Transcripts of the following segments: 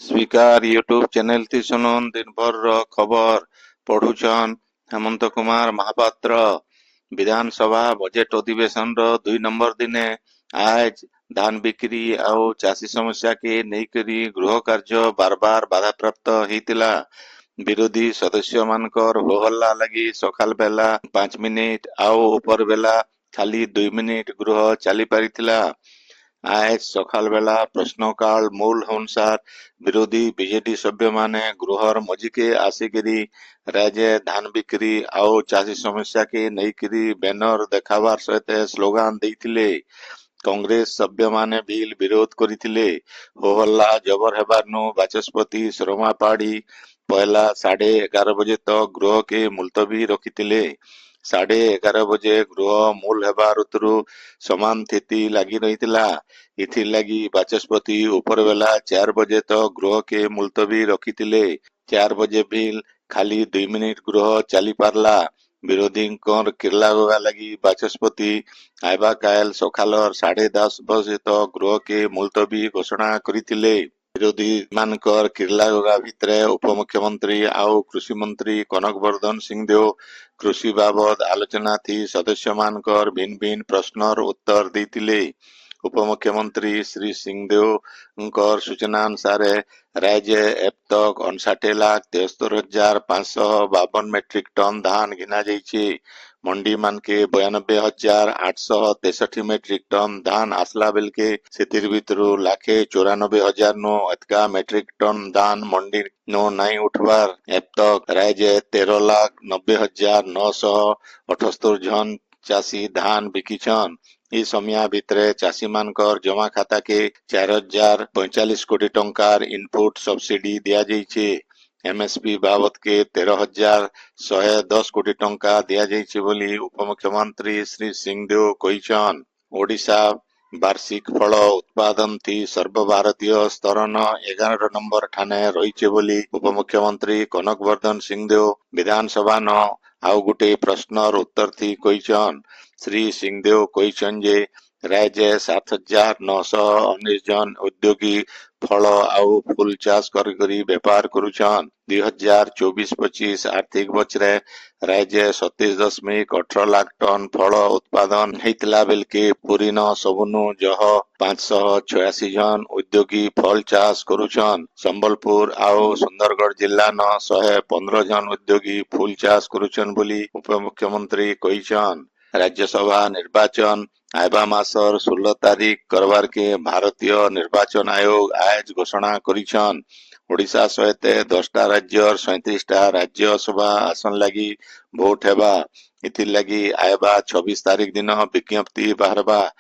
ସ୍ପିକାର YouTube channel ଥି ଶୁନୁନ୍ ଦିନଭରର ଖବର ପଢୁଛନ୍ ହେମନ୍ତ କୁମାର ମହାପାତ୍ର। ବିଧାନସଭା ବଜେଟ ଅଧିବେଶନର 2 ନମ୍ବର ଦିନେ ଆଜ ଧାନ ବିକ୍ରି ଆଉ ଚାଷୀ ସମସ୍ୟା କେ ନେଇକରି ଗୃହ କାର୍ଯ୍ୟ ବାରବାର ବାଧାପ୍ରାପ୍ତ ହେଇଥିଲା। ବିରୋଧୀ ସଦସ୍ୟ ମାନଙ୍କର ହୋହଲ୍ଲା ଲାଗି ସକାଳ ବେଲା 5 ମିନିଟ ଆଉ ଉପର ବେଲା ଖାଲି 2 ମିନିଟ ଗୃହ ଚାଲି ପାରିଥିଲା। ଆଜ ସକାଳ ବେଲା ପ୍ରଶ୍ନକାଳ ମୂଳ ଅନୁସାର ବିରୋଧୀ ବିଜେଡି ସଭ୍ୟମାନେ ଗୃହର ମଝିକେ ଆସିକିରି ରାଜ୍ୟ ଧାନ ବିକ୍ରି ଆଉ ଚାଷୀ ସମସ୍ୟାକେ ନେଇକିରି ବ୍ୟାନର ଦେଖାବାର ସହିତ ସ୍ଲୋଗାନ ଦେଇଥିଲେ। କଂଗ୍ରେସ ସଭ୍ୟମାନେ ବିଲ୍ ବିରୋଧ କରିଥିଲେ। ହୋହଲ୍ଲା ଜବର ହେବାର୍ନୁ ବାଚସ୍ପତି ଶର୍ମା ପାଢୀ ପହଲା 11:30 ବଜେ ତକ ଗୃହକେ ମୁଲତବୀ ରଖିଥିଲେ। 11:30 ବଜେ ଗୃହ ମୂଲ ହେବା ଋତୁରୁ ସମାନ ସ୍ଥିତି ଲାଗି ରହିଥିଲା। ଇଥିର୍ଲାଗି ବାଚସ୍ପତି ଉପର ବେଲା 4 ବଜେ ତକ ଗୃହକେ ମୁଲତବୀ ରଖିଥିଲେ। 4 ବଜେ ଭିଲ୍ ଖାଲି 2 ମିନିଟ ଗୃହ ଚାଲି ପାରିଲା। ବିରୋଧୀଙ୍କର କିର୍ଲାଗା ଲାଗି ବାଚସ୍ପତି ଆଇବା କାଏଲ ସକାଳର 10:30 ବଜେ ତକ ଗୃହକେ ମୁଲତବୀ ଘୋଷଣା କରିଥିଲେ। ବିରୋଧୀ ମାନଙ୍କର କିର୍ଲାଗା ଭିତରେ ଉପମୁଖ୍ୟମନ୍ତ୍ରୀ ଆଉ କୃଷି ମନ୍ତ୍ରୀ କନକ ବର୍ଦ୍ଧନ ସିଂଦେଓ କୃଷି ବାବଦ ଆଲୋଚନା ଥି ସଦସ୍ୟ ମାନଙ୍କର ଭିନ୍ନ ଭିନ୍ନ ପ୍ରଶ୍ନର ଉତ୍ତର ଦେଇଥିଲେ। ଉପମୁଖ୍ୟମନ୍ତ୍ରୀ ଶ୍ରୀ ସିଂଦେଓଙ୍କର ସୂଚନା ଅନୁସାରେ ରାଜ୍ୟ ଏତକ 59,73,552 ମେଟ୍ରିକ ଟନ ଧାନ ଘିନା ଯାଇଛି। मंडी मानके 92,863 मेट्रिक टन धान आसला बेलके सेतिर भितरू 1,94,000 नो अधिका मेट्रिक टन धान मंडी नो नहीं उठवार एतक राज्य 13,90,978 जन चाषी धान बिकिछन। ई समय भितरे चाषी मानकर जमा खाता के 4,045 कोटी टंकार इनपुट सब्सिडी दिया जाइछे। एमएसपी बाबत के 13,110 कोटी टंका दिया जाइछे बोली उपमुख्यमंत्री श्री सिंहदेव कहिछन। ओडिशा वार्षिक फल उत्पादन थी सर्वभारतीय स्तरन 11 नंबर ठाने रहीछे बोली उपमुख्यमंत्री कनक वर्धन सिंहदेव विधानसभा न आउ गुटे प्रश्नर उत्तर थी कहिछन। श्री सिंहदेव कहिछन जे राज्य 7,919 जन उद्योगी फल आउ फूल चाष करी व्यापार करुछन। 2024-25 आर्थिक बछरे राज्य 27.18 लाख टन फल उत्पादन हेतला बेलके पुरीन सबुनु जह 586 जन उद्योगी फल चाष करुछन। संबलपुर आउ सुंदरगढ़ जिला न 115 जन उद्योगी फूल चाष करुछन बोली उपमुख्यमंत्री कहिछन। राज्यसभा निर्वाचन आइबा मासर 16 तारीख करवार के भारतीय निर्वाचन आयोग आज घोषणा करिछन। ओडिशा सहित 10टा राज्यर 37टा राज्यसभा आसन लगी भोट हेबा। इथिर लगी आइबा 26 तारीख दिन विज्ञप्ति बाहरबा।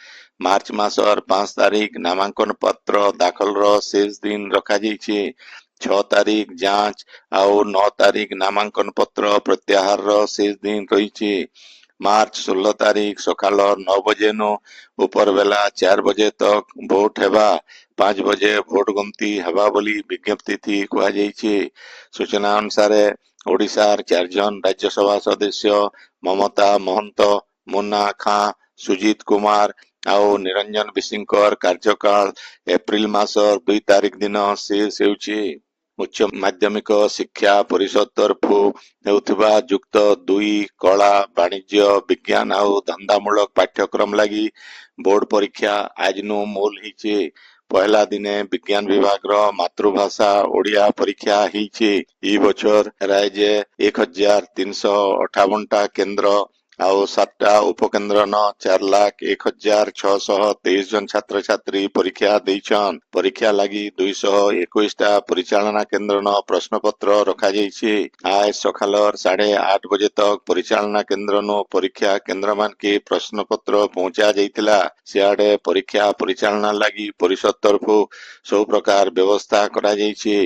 मार्च मासर 5 तारीख नामांकन पत्र दाखल रो शेष दिन रखा जाइछे। 6 तारीख जांच और 9 तारीख नामांकन पत्र प्रत्याहार रो शेष दिन रहीछे। मार्च 16 तारीख सकाल 9 बजे नो ऊपर बेला 4 बजे तक भोट हेबा। 5 बजे भोट गमती हेबा बोली विज्ञप्ति थी कहा जाइछे। सूचना अनुसार ओडिशार 4 जन राज्यसभा सदस्य ममता महंत, मुन्ना खां, सुजीत कुमार ଆଉ ନିରଞ୍ଜନ ବିଶଙ୍କର କାର୍ଯ୍ୟକାଳ ଏପ୍ରିଲ ମାସ 2 ତାରିଖ ଦିନ ଶେଷ ହେଉଛି। ଉଚ୍ଚ ମାଧ୍ୟମିକ ଶିକ୍ଷା ପରିଷଦ ତରଫୁ ହେଉଥିବା ଯୁକ୍ତ 2 କଳା ବାଣିଜ୍ୟ ବିଜ୍ଞାନ ଆଉ ଧନ୍ଦାମୂଳକ ପାଠ୍ୟକ୍ରମ ଲାଗି ବୋର୍ଡ ପରୀକ୍ଷା ଆଜିନୁ ମୂଲ ହେଇଛି। ପହଲା ଦିନେ ବିଜ୍ଞାନ ବିଭାଗର ମାତୃଭାଷା ଓଡ଼ିଆ ପରୀକ୍ଷା ହେଇଛି। ई बछर राज्य 1,358टा केंद्र ଆଉ 7ଟା ଉପକେନ୍ଦ୍ର ନ 4,01,623 ଜନ ଛାତ୍ରଛାତ୍ରୀ ପରୀକ୍ଷା ଦେଇଛନ୍। ପରୀକ୍ଷା ଲାଗି 221ଟା ପରିଚାଳନା କେନ୍ଦ୍ର ନ ପ୍ରଶ୍ନପତ୍ର ରଖାଯାଇଛି। ଆଜ ସକାଳର 8:30 ବଜେ ତକ ପରିଚାଳନା କେନ୍ଦ୍ର ନ ପରୀକ୍ଷା କେନ୍ଦ୍ର ମାନକେ ପ୍ରଶ୍ନପତ୍ର ପହଞ୍ଚା ଯାଇଥିଲା। ସିଆଡେ ପରୀକ୍ଷା ପରିଚାଳନା ଲାଗି ପରିଷଦ ତରଫୁ ସବୁ ପ୍ରକାର ବ୍ୟବସ୍ଥା କରାଯାଇଛି।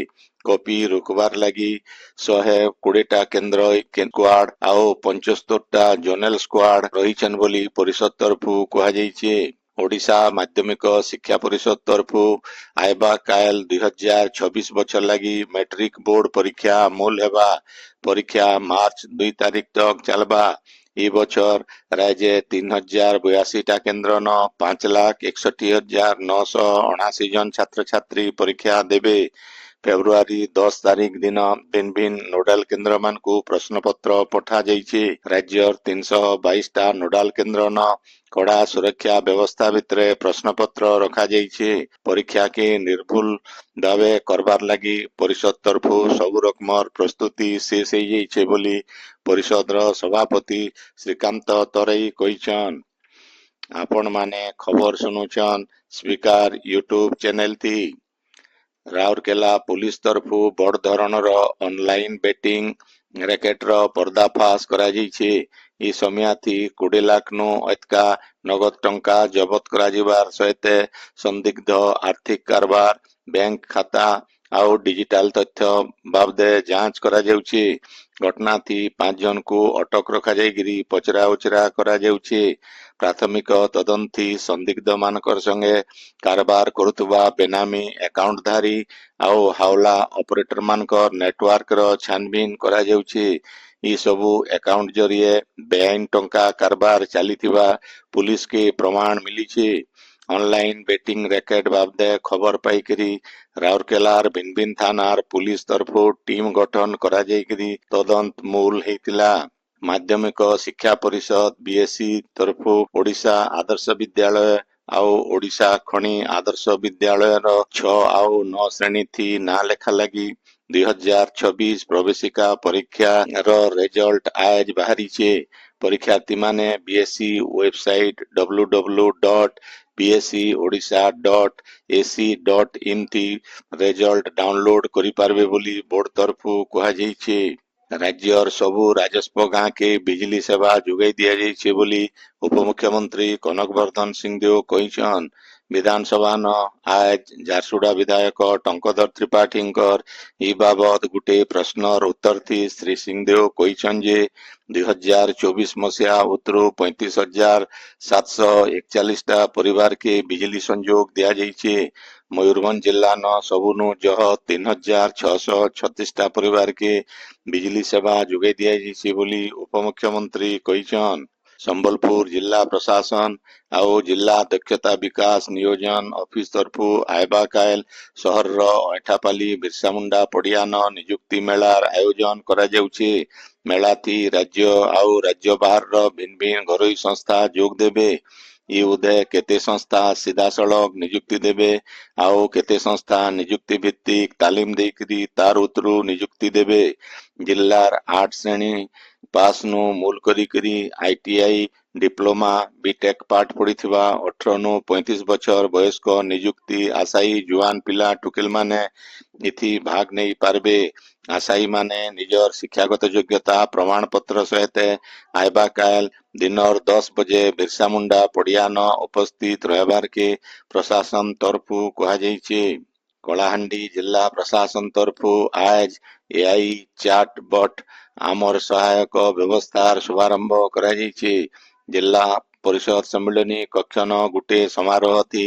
कॉपी रुकबार लगी 120टा केंद्र स्क्वाड ଆଉ 75टा जोनल स्क्वाड रहीछन बोली परिषद तरफु कहा जाइछे। ओडिशा माध्यमिक शिक्षा परिषद तरफु आइबा कायल 2026 बछर लगी मैट्रिक बोर्ड परीक्षा मूल हेबा। परीक्षा मार्च 2 तारीख तक चलबा। ई बछर राज्य 3082टा केंद्र न 5,61,979 जन छात्र छात्री परीक्षा देबे। ଫେବୃଆରୀ 10 ତାରିଖ ଦିନ ଭିନ୍ନ ଭିନ୍ନ ନୋଡାଲ କେନ୍ଦ୍ରମାନଙ୍କୁ ପ୍ରଶ୍ନପତ୍ର ପଠାଯାଇଛି। ରାଜ୍ୟର 322ଟା ନୋଡାଲ କେନ୍ଦ୍ରନ କଡ଼ା ସୁରକ୍ଷା ବ୍ୟବସ୍ଥା ଭିତରେ ପ୍ରଶ୍ନପତ୍ର ରଖାଯାଇଛି। ପରୀକ୍ଷାକେ ନିର୍ଭୁଲ ଭାବେ କରବାର ଲାଗି ପରିଷଦ ତରଫୁ ସବୁ ରକମର ପ୍ରସ୍ତୁତି ଶେଷ ହେଇଯାଇଛି ବୋଲି ପରିଷଦର ସଭାପତି ଶ୍ରୀକାନ୍ତ ତରାଇ କହିଛନ୍। ଆପଣମାନେ ଖବର ଶୁଣୁଛନ୍ ସ୍ପିକାର ୟୁଟ୍ୟୁବ ଚ୍ୟାନେଲ ଥି। ରାଉରକେଲା ପୁଲିସ ତରଫୁ ବଡ଼ ଧରଣର ଅନଲାଇନ ବେଟିଂ ରେକେଟର ପର୍ଦ୍ଦାଫାଶ କରାଯାଇଛି। ଇ ସମୟାଥି 20 ଲାଖନୁ ଅଧିକା ନଗଦ ଟଙ୍କା ଜବତ କରାଯିବାର ସହିତ ସନ୍ଦିଗ୍ଧ ଆର୍ଥିକ କାରବାର, ବ୍ୟାଙ୍କ ଖାତା ଆଉ ଡିଜିଟାଲ ତଥ୍ୟ ବାବଦେ ଯାଞ୍ଚ କରାଯାଉଛି। ଘଟଣାଥି 5 ଜଣଙ୍କୁ ଅଟକ ରଖାଯାଇକିରି ପଚରା ଉଚରା କରାଯାଉଛି। ପ୍ରାଥମିକ ତଦନ୍ତୀ ସନ୍ଦିଗ୍ଧମାନଙ୍କର ସଙ୍ଗେ କାରବାର କରୁଥିବା ବେନାମୀ ଆକାଉଣ୍ଟଧାରୀ ଆଉ ହାଓଲା ଅପରେଟରମାନଙ୍କ ନେଟୱାର୍କର ଛାନଭିନ କରାଯାଉଛି। ଇ ସବୁ ଆକାଉଣ୍ଟ ଜରିଏ ବେଆଇନ ଟଙ୍କା କାରବାର ଚାଲିଥିବା ପୁଲିସକେ ପ୍ରମାଣ ମିଳିଛି। ଅନଲାଇନ ବେଟିଂ ରେକେଟ ବାବଦେ ଖବର ପାଇକିରି ରାଉରକେଲାର ଭିନ୍ନ ଭିନ୍ନ ଥାନାର ପୁଲିସ ତରଫୁ ଟିମ୍ ଗଠନ କରାଯାଇକିରି ତଦନ୍ତ ମୂଲ ହେଇଥିଲା। ମାଧ୍ୟମିକ ଶିକ୍ଷା ପରିଷଦ ବିଏସ୍ଇ ତରଫୁ ଓଡ଼ିଶା ଆଦର୍ଶ ବିଦ୍ୟାଳୟ ଆଉ ଓଡ଼ିଶା ଖଣି ଆଦର୍ଶ ବିଦ୍ୟାଳୟର 6 ଆଉ 9 ଶ୍ରେଣୀ ଥି ନାଁ ଲେଖା ଲାଗି 2026 ପ୍ରବେଶିକା ପରୀକ୍ଷାର ରେଜଲ୍ଟ ଆଜ ବାହାରିଛେ। ପରୀକ୍ଷାର୍ଥୀମାନେ ବିଏସ୍ଇ ୱେବସାଇଟ www.bseodisha.ac.in ଥି ରେଜଲ୍ଟ ଡାଉନଲୋଡ କରିପାରିବେ ବୋଲି ବୋର୍ଡ ତରଫୁ କୁହାଯାଇଛି। ରାଜ୍ୟର ସବୁ ରାଜସ୍ୱ ଗାଁକେ ବିଜଲି ସେବା ଯୋଗାଇ ଦିଆଯାଇଛି ବୋଲି ଉପମୁଖ୍ୟମନ୍ତ୍ରୀ କନକ ବର୍ଦ୍ଧନ ସିଂହଦେଓ କହିଛନ୍। ବିଧାନସଭାନ ଆଜ ଝାରସୁଗୁଡ଼ା ବିଧାୟକ ଟଙ୍କଧର ତ୍ରିପାଠୀଙ୍କର ଇ ବାବଦ ଗୋଟିଏ ପ୍ରଶ୍ନର ଉତ୍ତର ଥି ଶ୍ରୀ ସିଂହଦେଓ କହିଛନ୍ ଯେ 2024 ମସିହା ଉତରୁ 35,741ଟା ପରିବାରକେ ବିଜଲି ସଂଯୋଗ ଦିଆଯାଇଛି। ମୟୂରଭଞ୍ଜ ଜିଲ୍ଲାନ ସବୁନୁ ଜହ 3,636ଟା ପରିବାରକେ ବିଜଲି ସେବା ଯୋଗାଇ ଦିଆଯାଇଛି ବୋଲି ଉପମୁଖ୍ୟମନ୍ତ୍ରୀ କହିଛନ୍। ସମ୍ବଲପୁର ଜିଲ୍ଲା ପ୍ରଶାସନ ଆଉ ଜିଲ୍ଲା ଦକ୍ଷତା ବିକାଶ ନିୟୋଜନ ଅଫିସ ତରଫୁ ଆଇବା କାଏଲ ସହରର ଅଇଁଠାପାଲି ବିର୍ସାମୁଣ୍ଡା ପଡ଼ିଆନ ନିଯୁକ୍ତି ମେଳାର ଆୟୋଜନ କରାଯାଉଛି। ମେଳାଥି ରାଜ୍ୟ ଆଉ ରାଜ୍ୟ ବାହାରର ଭିନ୍ନ ଭିନ୍ନ ଘରୋଇ ସଂସ୍ଥା ଯୋଗ ଦେବେ। ଇ ଉଦେ କେତେ ସଂସ୍ଥା ସିଧାସଳଖ ନିଯୁକ୍ତି ଦେବେ ଆଉ କେତେ ସଂସ୍ଥା ନିଯୁକ୍ତି ଭିତ୍ତିକ ତାଲିମ ଦେଇକିରି ତାର ଉତରୁ ନିଯୁକ୍ତି ଦେବେ। ଜିଲ୍ଲାର 8 ଶ୍ରେଣୀ ପାସନୁ ମୂଲ କରିକିରି ଆଇଟିଆଇ, ଡିପ୍ଲୋମା, ବିଟେକ୍ ପାଠ ପଢିଥିବା 18 ନୁ 35 ବଛର ବୟସ୍କ ନିଯୁକ୍ତି ଆଶାୟୀ ଜୁଆନ ପିଲା ଟୁକେଲମାନେ ଇଥି ଭାଗ ନେଇ ପାରବେ। ଆଶାୟୀମାନେ ନିଜର ଶିକ୍ଷାଗତ ଯୋଗ୍ୟତା ପ୍ରମାଣପତ୍ର ସହିତ ଆଇବା କାଏଲ ଦିନର 10 ବଜେ ବିର୍ସାମୁଣ୍ଡା ପଡ଼ିଆନ ଉପସ୍ଥିତ ରହିବାରକେ ପ୍ରଶାସନ ତରଫୁ କୁହାଯାଇଛି। କଳାହାଣ୍ଡି ଜିଲ୍ଲା ପ୍ରଶାସନ ତରଫୁ ଆଜ ଏଆଇ ଚାଟ ବଟ ଆମର ସହାୟକ ବ୍ୟବସ୍ଥାର ଶୁଭାରମ୍ଭ କରାଯାଇଛି। ଜିଲ୍ଲା ପରିଷଦ ସମ୍ମିଳନୀ କକ୍ଷନ ଗୋଟିଏ ସମାରୋହ ଥି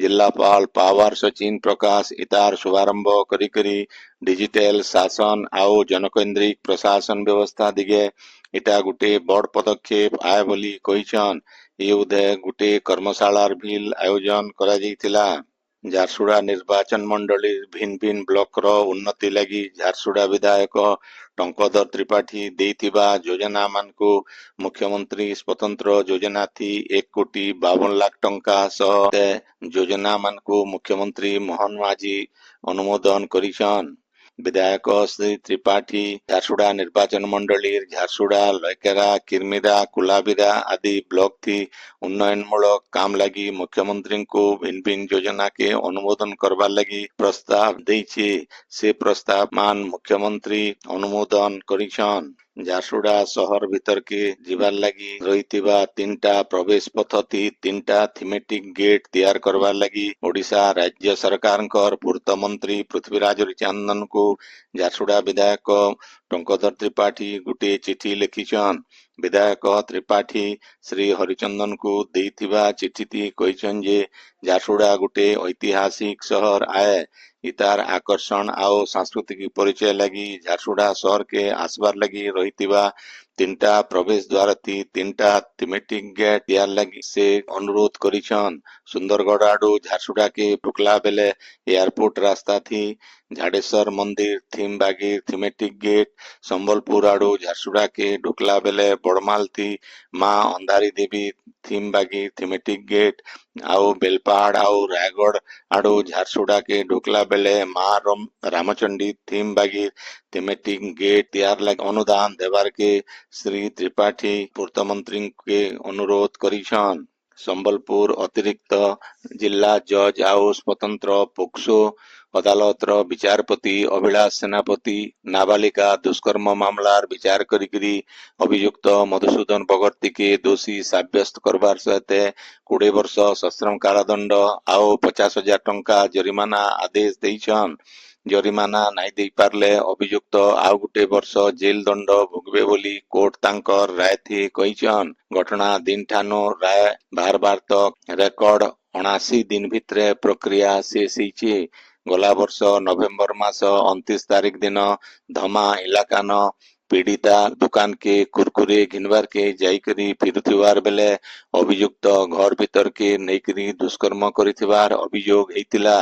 ଜିଲ୍ଲାପାଳ ପାୱାର ସଚିନ ପ୍ରକାଶ ଇତାର ଶୁଭାରମ୍ଭ କରିକିରି ଡିଜିଟାଲ ଶାସନ ଆଉ ଜନକୈନ୍ଦ୍ରିକ ପ୍ରଶାସନ ବ୍ୟବସ୍ଥା ଦିଗେ ଇଟା ଗୋଟିଏ ବଡ଼ ପଦକ୍ଷେପ ଆଏ ବୋଲି କହିଛନ୍। ଇ ଉଦେ ଗୋଟିଏ କର୍ମଶାଳାର ଭିଲ ଆୟୋଜନ କରାଯାଇଥିଲା। ଝାରସୁଗୁଡ଼ା ନିର୍ବାଚନ ମଣ୍ଡଳୀର ଭିନ୍ନ ଭିନ୍ନ ବ୍ଲକର ଉନ୍ନତି ଲାଗି ଝାରସୁଗୁଡ଼ା ବିଧାୟକ ଟଙ୍କଧର ତ୍ରିପାଠୀ ଦେଇଥିବା ଯୋଜନାମାନଙ୍କୁ ମୁଖ୍ୟମନ୍ତ୍ରୀ ସ୍ୱତନ୍ତ୍ର ଯୋଜନା ଥି 1,52,00,000 ଟଙ୍କା ସହ ଯୋଜନାମାନଙ୍କୁ ମୁଖ୍ୟମନ୍ତ୍ରୀ ମୋହନ ମାଝୀ ଅନୁମୋଦନ କରିଛନ୍। ବିଧାୟକ ଶ୍ରୀ ତ୍ରିପାଠୀ ଝାରସୁଗୁଡ଼ା ନିର୍ବାଚନ ମଣ୍ଡଳୀର ଝାରସୁଗୁଡ଼ା, ଲଇକେରା, କିରମିରା, କୁଲାବିରା ଆଦି ବ୍ଲକ ଥି ଉନ୍ନୟନମୂଳକ କାମ ଲାଗି ମୁଖ୍ୟମନ୍ତ୍ରୀଙ୍କୁ ଭିନ୍ନ ଭିନ୍ନ ଯୋଜନାକେ ଅନୁମୋଦନ କରବାର ଲାଗି ପ୍ରସ୍ତାବ ଦେଇଛି। ସେ ପ୍ରସ୍ତାବ ମାନ ମୁଖ୍ୟମନ୍ତ୍ରୀ ଅନୁମୋଦନ କରିଛନ୍। ଝାରସୁଗୁଡ଼ା ସହର ଭିତରକେ ଯିବାର ଲାଗି ରହିଥିବା 3ଟା ପ୍ରବେଶ ପଥ ଥି 3ଟା ଥିମେଟିକ ଗେଟ ତିଆର କରବାର ଲାଗି ଓଡ଼ିଶା ରାଜ୍ୟ ସରକାରଙ୍କର ପୂର୍ତ୍ତ ମନ୍ତ୍ରୀ ପୃଥ୍ୱୀରାଜ ଚନ୍ଦନଙ୍କୁ ଝାରସୁଗୁଡ଼ା ବିଧାୟକ ଟଙ୍କଧର ତ୍ରିପାଠୀ ଗୋଟିଏ ଚିଠି ଲେଖିଛନ୍। ବିଧାୟକ ତ୍ରିପାଠୀ ଶ୍ରୀ ହରିଚନ୍ଦନଙ୍କୁ ଦେଇଥିବା ଚିଠିଟି କହିଛନ୍ ଯେ ଝାରସୁଗୁଡ଼ା ଗୋଟିଏ ଐତିହାସିକ ସହର ଆଏ। ଇତାର ଆକର୍ଷଣ ଆଉ ସାଂସ୍କୃତିକ ପରିଚୟ ଲାଗି ଝାରସୁଗୁଡ଼ା ସହରକେ ଆସିବାର ଲାଗି ରହିଥିବା ତିନିଟା ପ୍ରବେଶ ଦ୍ୱାର ଥି ତିନିଟା ଥିମେଟିକ୍ ଗେଟ୍ ତିଆରି ଲାଗି ସେ ଅନୁରୋଧ କରିଛନ୍। ସୁନ୍ଦରଗଡ଼ ଆଡୁ ଝାରସୁଗୁଡାକେ ଢୁକଲା ବେଲେ ଏୟାରପୋର୍ଟ ରାସ୍ତା ଥି ଝାଡେଶ୍ୱର ମନ୍ଦିର ଥିମ୍ ବାଗି ଥିମେଟିକ୍ ଗେଟ୍, ସମ୍ବଲପୁର ଆଡୁ ଝାରସୁଗୁଡାକେ ଢୁକଲା ବେଲେ ବଡମାଲ ଥି ମା ଅନ୍ଧାରୀ ଦେବୀ ଥିମ୍ ବାଗି ଥିମେଟିକ୍ ଗେଟ୍, ଆଉ ବେଲପାହାଡ ଆଉ ରାୟଗଡ ଆଡୁ ଝାରସୁଗୁଡାକେ ଢୁକଲା ବେଲେ ମା ରାମଚଣ୍ଡୀ ଥିମ୍ ବାଗି ଥିମେଟିକ୍ ଗେଟ୍ ତିଆରି ଲାଗି ଅନୁଦାନ ଦେବାରକେ ଶ୍ରୀ ତ୍ରିପାଠୀ ପୂର୍ତ୍ତମନ୍ତ୍ରୀଙ୍କୁ ଅନୁରୋଧ କରିଛନ୍। ସମ୍ବଲପୁର ଅତିରିକ୍ତ ଜିଲ୍ଲା ଜଜ୍ ଆଉ ସ୍ୱତନ୍ତ୍ର ପୋକ୍ସୋ ଅଦାଲତର ବିଚାରପତି ଅଭିଳାଷ ସେନାପତି ନାବାଳିକା ଦୁଷ୍କର୍ମ ମାମଲାର ବିଚାର କରିକିରି ଅଭିଯୁକ୍ତ ମଧୁସୂଦନ ବଗର୍ତ୍ତୀକେ ଦୋଷୀ ସାବ୍ୟସ୍ତ କରବାର ସହିତ 20 ବର୍ଷ ସଶ୍ରମ କାରାଦଣ୍ଡ ଆଉ 50,000 ଟଙ୍କା ଜରିମାନା ଆଦେଶ ଦେଇଛନ୍। ଜରିମାନା ନାଇଁ ଦେଇ ପାରିଲେ ଅଭିଯୁକ୍ତ ଆଉ 1 ବର୍ଷ ଜେଲ ଦଣ୍ଡ ଭୋଗିବେ ବୋଲି କୋର୍ଟ ତାଙ୍କର ରାୟ ଥି କହିଛନ୍। ଘଟଣା ଦିନ ଠାନୁ ରାୟ ବାହାରବାର ତକ ରେକର୍ଡ 79 ଦିନ ଭିତରେ ପ୍ରକ୍ରିୟା ଶେଷ ହେଇଛି। ଗଲା ବର୍ଷ ନଭେମ୍ବର ମାସ 29 ତାରିଖ ଦିନ ଧମା ଇଲାକାନ ପୀଡ଼ିତା ଦୁକାନକେ କୁରକୁରେ ଘିନବାରକେ ଯାଇକରି ଫିରୁଥିବାର ବେଲେ ଅଭିଯୁକ୍ତ ଘର ଭିତରକେ ନେଇକରି ଦୁଷ୍କର୍ମ କରିଥିବାର ଅଭିଯୋଗ ହେଇଥିଲା।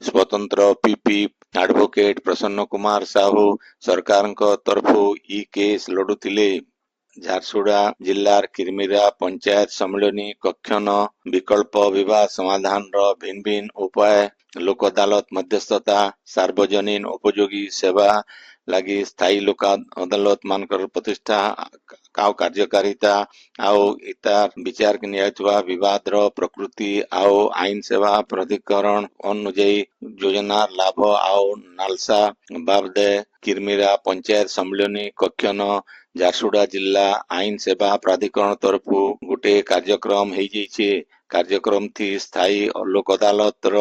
ସ୍ୱତନ୍ତ୍ର ପିପି ଆଡଭୋକେଟ ପ୍ରସନ୍ନ କୁମାର ସାହୁ ସରକାରଙ୍କ ତରଫୁ ଇ କେସ୍ ଲଢୁଥିଲେ। ଝାରସୁଗୁଡ଼ା ଜିଲ୍ଲାର କିରମିରା ପଞ୍ଚାୟତ ସମ୍ମିଳନୀ କକ୍ଷନ ବିକଳ୍ପ ବିବାଦ ସମାଧାନର ଭିନ୍ନ ଭିନ୍ନ ଉପାୟ, ଲୋକ ଅଦାଲତ ମଧ୍ୟସ୍ଥତା, ସାର୍ବଜନୀନ ଉପଯୋଗୀ ସେବା ଲାଗି ସ୍ଥାୟୀ ଲୋକ ଅଦାଲତ ମାନଙ୍କର ପ୍ରତିଷ୍ଠା ଆଉ କାର୍ଯ୍ୟକାରିତା, ଆଉ ଇତାର ବିଚାରକେ ନିଆଯାଉଥିବା ବିବାଦର ପ୍ରକୃତି ଆଉ ଆଇନ ସେବା ପ୍ରାଧିକରଣ ଅନୁଯାୟୀ ଯୋଜନାର ଲାଭ ଆଉ ନାଲସା ବାବଦେ କିରମିରା ପଞ୍ଚାୟତ ସମ୍ମିଳନୀ କକ୍ଷନ ଝାରସୁଗୁଡ଼ା ଜିଲ୍ଲା ଆଇନ ସେବା ପ୍ରାଧିକରଣ ତରଫୁ ଗୋଟେ କାର୍ଯ୍ୟକ୍ରମ ହେଇଯାଇଛି। କାର୍ଯ୍ୟକ୍ରମ ଥି ସ୍ଥାୟୀ ଲୋକ ଅଦାଲତର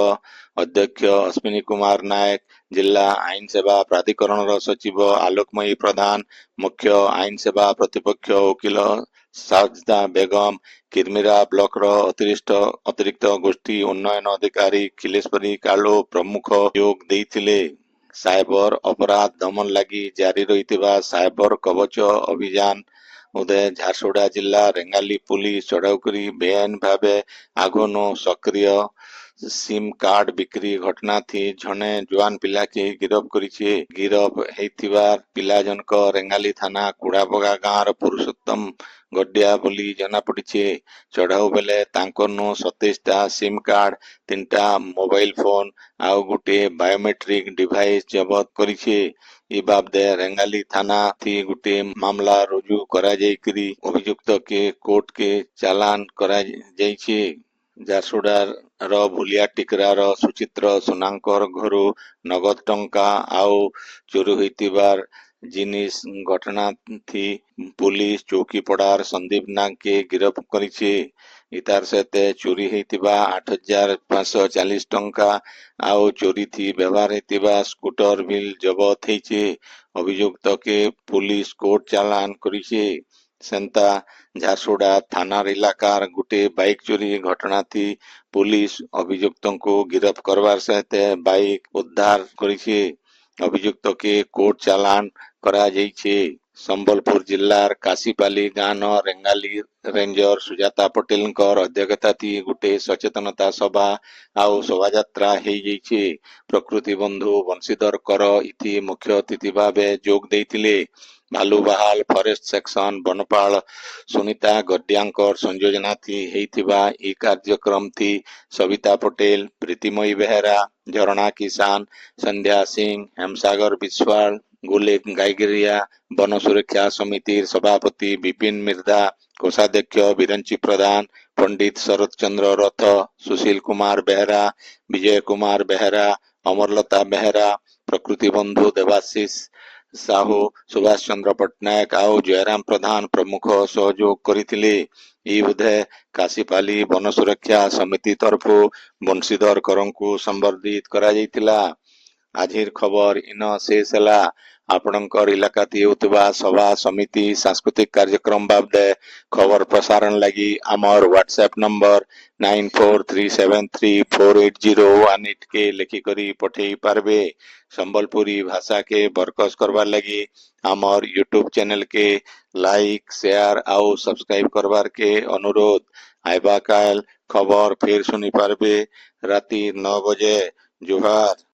ଅଧ୍ୟକ୍ଷ ଅଶ୍ୱିନୀ କୁମାର ନାୟକ, ଜିଲ୍ଲା ଆଇନ ସେବା ପ୍ରାଧିକରଣର ସଚିବ ଆଲୋକମୟୀ ପ୍ରଧାନ, ମୁଖ୍ୟ ଆଇନ ସେବା ପ୍ରତିପକ୍ଷ ଓକିଲ ସାଜଦା ବେଗମ, କିରମିରା ବ୍ଲକର ଅତିରିକ୍ତ ଗୋଷ୍ଠୀ ଉନ୍ନୟନ ଅଧିକାରୀ ଖିଲେଶ୍ୱରୀ କାଳୁ ପ୍ରମୁଖ ଯୋଗ ଦେଇଥିଲେ। ସାଇବର ଅପରାଧ ଦମନ ଲାଗି ଜାରି ରହିଥିବା ସାଇବର କବଚ ଅଭିଯାନ ଉଦୟ ଝାରସୁଗୁଡ଼ା ଜିଲ୍ଲା ରେଙ୍ଗାଲି ପୁଲିସ ଚଢାଉ କରି ବେଆଇନ ଭାବେ ଆଘନୁ ସକ୍ରିୟ ସିମ୍ କାର୍ଡ ବିକ୍ରି ଘଟଣା ଥି ଜଣେ ଜୁଆନ ପିଲାକେ ଗିରଫ କରିଛି। ଗିରଫ ହେଇଥିବା ପିଲା ଜଣକ ରେଙ୍ଗାଲି ଥାନା କୁଡାପଗା ଗାଁର ପୁରୁଷୋତ୍ତମ ଗଡିଆ ବୋଲି ଜଣାପଡିଛି। ଚଢାଉ ବେଲେ ତାଙ୍କନୁ 27ଟା ସିମ୍ କାର୍ଡ, 3ଟା ମୋବାଇଲ ଫୋନ ଆଉ ଗୋଟେ ବାୟୋମେଟ୍ରିକ ଡିଭାଇସ ଜବତ କରିଛି। ଇ ବାବଦେ ରେଙ୍ଗାଲି ଥାନା ଥି ଗୋଟେ ମାମଲା ରୁଜୁ କରାଯାଇକରି ଅଭିଯୁକ୍ତକେ କୋର୍ଟକେ ଚାଲାଣ କରାଯାଇଛି। ଝାରସୁଗୁଡ଼ାର ଭୁଲିଆ ଟିକରାର ସୁଚିତ୍ର ସୁନାଙ୍କର ଘରୁ ନଗଦ ଟଙ୍କା ଆଉ ଚୋରି ହୋଇଥିବାର ଜିନିଷ ଘଟଣା ଥି ପୁଲିସ ଚୌକିପଡାର ସନ୍ଦୀପ ନାଗକେ ଗିରଫ କରିଛି। ଇତାର ସହିତ ଚୋରି ହେଇଥିବା 8,540 ଟଙ୍କା ଆଉ ଚୋରି ଥି ବ୍ୟବହାର ହେଇଥିବା ସ୍କୁଟର ବି ଜବତ ହେଇଛି। ଅଭିଯୁକ୍ତକେ ପୁଲିସ କୋର୍ଟ ଚାଲାଣ କରିଛି। ସେନ୍ତା ଝାରସୁଗୁଡ଼ା ଥାନାର ଇଲାକାର ଗୋଟେ ବାଇକ ଚୋରି ଘଟଣା ଥି ପୁଲିସ ଅଭିଯୁକ୍ତଙ୍କୁ ଗିରଫ କରବାର ସହିତ ବାଇକ ଉଦ୍ଧାର କରିଛି। ଅଭିଯୁକ୍ତକେ କୋର୍ଟ ଚାଲାଣ କରାଯାଇଛି। ସମ୍ବଲପୁର ଜିଲ୍ଲାର କାଶିପାଲି ଗାଁନ ରେଙ୍ଗାଲି ରେଞ୍ଜର ସୁଜାତା ପଟେଲଙ୍କର ଅଧ୍ୟକ୍ଷତା ଥି ଗୋଟେ ସଚେତନତା ସଭା ଆଉ ଶୋଭାଯାତ୍ରା ହେଇଯାଇଛି। ପ୍ରକୃତି ବନ୍ଧୁ ବଂଶୀଧର କର ଇଥି ମୁଖ୍ୟ ଅତିଥି ଭାବେ ଯୋଗ ଦେଇଥିଲେ। ଭାଲୁବାହାଲ ଫରେଷ୍ଟ ସେକ୍ସନ ବନପାଳ ସୁନିତା ଗଡିଆଙ୍କର ସଂଯୋଜନା ଥି ହେଇଥିବା ଇ କାର୍ଯ୍ୟକ୍ରମ ଥି ସବିତା ପଟେଲ, ପ୍ରୀତିମୟୀ ବେହେରା, ଝରଣା କିଷାନ, ସନ୍ଧ୍ୟା ସିଂ, ହେମସାଗର ବିଶ୍ୱାଳ, ଗୁଲେଖ ଗାଇଗିରିଆ, ବନ ସୁରକ୍ଷା ସମିତିର ସଭାପତି ବିପିନ ମିର୍ଦ୍ଦା, କୋଷାଧ୍ୟକ୍ଷ ବିରଞ୍ଚି ପ୍ରଧାନ, ପଣ୍ଡିତ ଶରତ ଚନ୍ଦ୍ର ରଥ, ସୁଶୀଲ କୁମାର ବେହେରା, ବିଜୟ କୁମାର ବେହେରା, ଅମରଲତା ବେହେରା, ପ୍ରକୃତି ବନ୍ଧୁ ଦେବାଶିଷ ସାହୁ, ସୁଭାଷ ଚନ୍ଦ୍ର ପଟ୍ଟନାୟକ ଆଉ ଜୟରାମ ପ୍ରଧାନ ପ୍ରମୁଖ ସହଯୋଗ କରିଥିଲେ। ଇ ଉଦୟ କାଶିପାଲି ବନ ସୁରକ୍ଷା ସମିତି ତରଫୁ ବଂଶୀଧର କରଙ୍କୁ ସମ୍ବର୍ଦ୍ଧିତ କରାଯାଇଥିଲା। ଆଜିର ଖବର ଇନ ଶେଷ ହେଲା। ଆପଣଙ୍କର ଇଲାକାତି ହେଉଥିବା ସଭା ସମିତି ସାଂସ୍କୃତିକ କାର୍ଯ୍ୟକ୍ରମ ବାବଦେ ଖବର ପ୍ରସାରଣ ଲାଗି ଆମର ହ୍ୱାଟ୍ସଆପ୍ ନମ୍ବର 9437348018 के लिखिकरी पठेई पारबे। संबलपुरी भाषा के बरकस करवार लगी आमर यूट्यूब चैनल के लाइक शेयर आउ सब्सक्राइब करवार के अनुरोध। आइबा काल खबर फिर सुनी पारबे राति 9 बजे। जुहार।